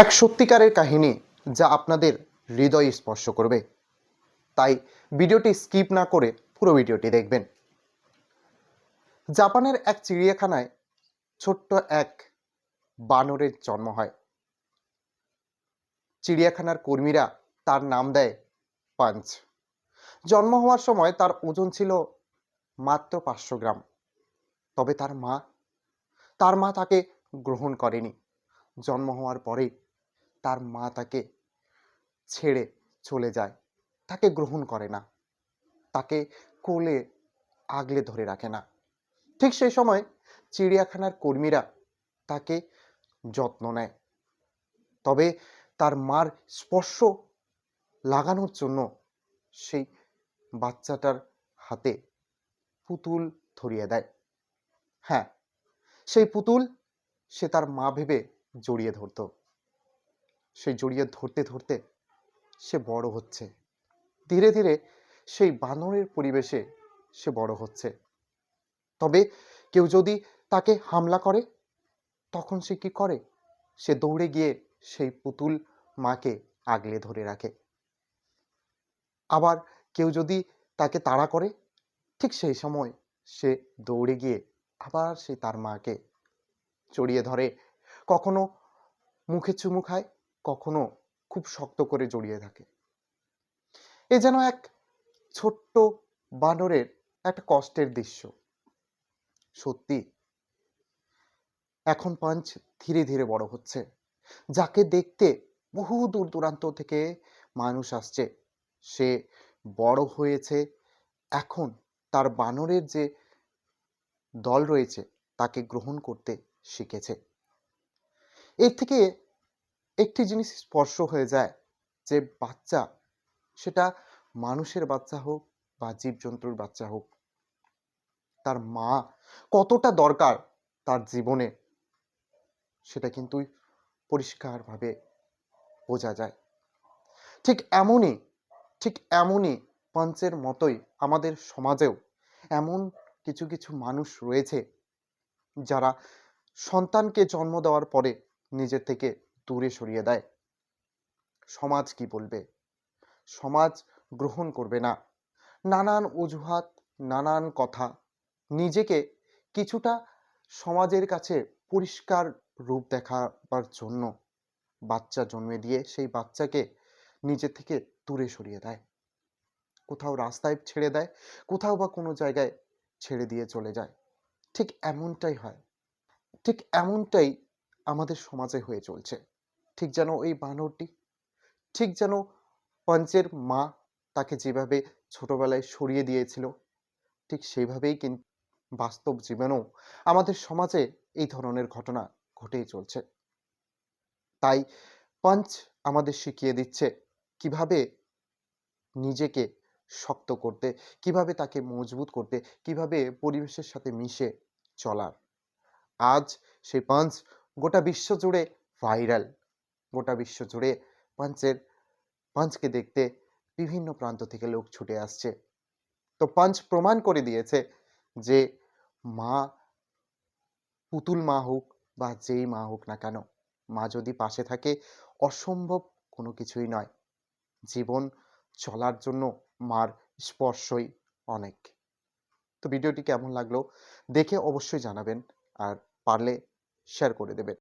এক সত্যিকারের কাহিনী যা আপনাদের হৃদয় স্পর্শ করবে। তাই ভিডিওটি স্কিপ না করে পুরো ভিডিওটি দেখবেন। জাপানের এক চিড়িয়াখানায় ছোট্ট এক বানরের জন্ম হয়। চিড়িয়াখানার কর্মীরা তার নাম দেয় পাঞ্চ। জন্ম হওয়ার সময় তার ওজন ছিল মাত্র 500 গ্রাম। তবে তার মা তাকে গ্রহণ করেনি। জন্ম হওয়ার পরেই তার মা তাকে ছেড়ে চলে যায়, তাকে গ্রহণ করে না, তাকে কোলে আগলে ধরে রাখে না। ঠিক সেই সময় চিড়িয়াখানার কর্মীরা তাকে যত্ন নেয়। তবে তার মার স্পর্শ লাগানোর জন্য সেই বাচ্চাটার হাতে পুতুল ধরিয়ে দেয়। হ্যাঁ, সেই পুতুল সে তার মা ভেবে জড়িয়ে ধরত। সেই জড়িয়ে ধরতে ধরতে সে বড় হচ্ছে। ধীরে ধীরে সেই বানরের পরিবেশে সে বড় হচ্ছে। তবে কেউ যদি তাকে হামলা করে তখন সে কি করে? সে দৌড়ে গিয়ে সেই পুতুল মাকে আগলে ধরে রাখে। আবার কেউ যদি তাকে তাড়া করে ঠিক সেই সময় সে দৌড়ে গিয়ে আবার সে তার মাকে জড়িয়ে ধরে। কখনো মুখে চুমু খায়, কখনো খুব শক্ত করে জড়িয়ে থাকে। এ যেন এক ছোট্ট বানরের একটা কষ্টের দৃশ্য। সত্যি এখন পাঞ্চ ধীরে ধীরে বড় হচ্ছে। যাকে দেখতে বহু দূর দূরান্ত থেকে মানুষ আসছে। সে বড় হয়েছে। এখন তার বানরের যে দল রয়েছে তাকে গ্রহণ করতে শিখেছে। এর থেকে একটি জিনিস স্পর্শ হয়ে যায় যে বাচ্চা, সেটা মানুষের বাচ্চা হোক বা জীবজন্তুর বাচ্চা হোক, তার মা কতটা দরকার তার জীবনে সেটা কিন্তু পরিষ্কারভাবে বোঝা যায়। ঠিক এমনই ঠিক এমনই পাঞ্চের মতোই আমাদের সমাজেও এমন কিছু কিছু মানুষ রয়েছে যারা সন্তানকে জন্ম দেওয়ার পরে নিজের থেকে দূরে সরিয়ে দেয়। সমাজ কি বলবে? সমাজ গ্রহণ করবে না। নানান অজুহাত, নানান কথা, নিজেকে কিছুটা সমাজের কাছে পরিষ্কার রূপ দেখাবার জন্য বাচ্চা জন্মে দিয়ে সেই বাচ্চাকে নিজে থেকে দূরে সরিয়ে দেয়। কোথাও রাস্তায় ছেড়ে দেয়, কোথাও বা কোনো জায়গায় ছেড়ে দিয়ে চলে যায়। ঠিক এমনটাই হয়। ঠিক এমনটাই আমাদের সমাজে হয়ে চলছে। ঠিক যেন ওই বানরটি, ঠিক যেন পঞ্চের মা তাকে যেভাবে ছোটবেলায় সরিয়ে দিয়েছিল, ঠিক সেইভাবেই কিন্তু বাস্তব জীবনেও আমাদের সমাজে এই ধরনের ঘটনা ঘটেই চলছে। তাই পাঞ্চ আমাদের শিখিয়ে দিচ্ছে কিভাবে নিজেকে শক্ত করতে, কিভাবে তাকে মজবুত করতে, কিভাবে পরিবেশের সাথে মিশে চলার। আজ সেই পাঞ্চ গোটা বিশ্ব জুড়ে ভাইরাল। গোটা বিশ্ব জুড়ে পাঞ্চকে দেখতে বিভিন্ন প্রান্ত থেকে লোক ছুটে আসছে। তো পাঞ্চ প্রমাণ করে দিয়েছে যে মা, পুতুল মা হোক বা যেই মা হোক না কেন, মা যদি পাশে থাকে অসম্ভব কোনো কিছুই নয়। জীবন চলার জন্য মার স্পর্শই অনেক। তো ভিডিওটি কেমন লাগলো দেখে অবশ্যই জানাবেন, আর পারলে শেয়ার করে দেবেন।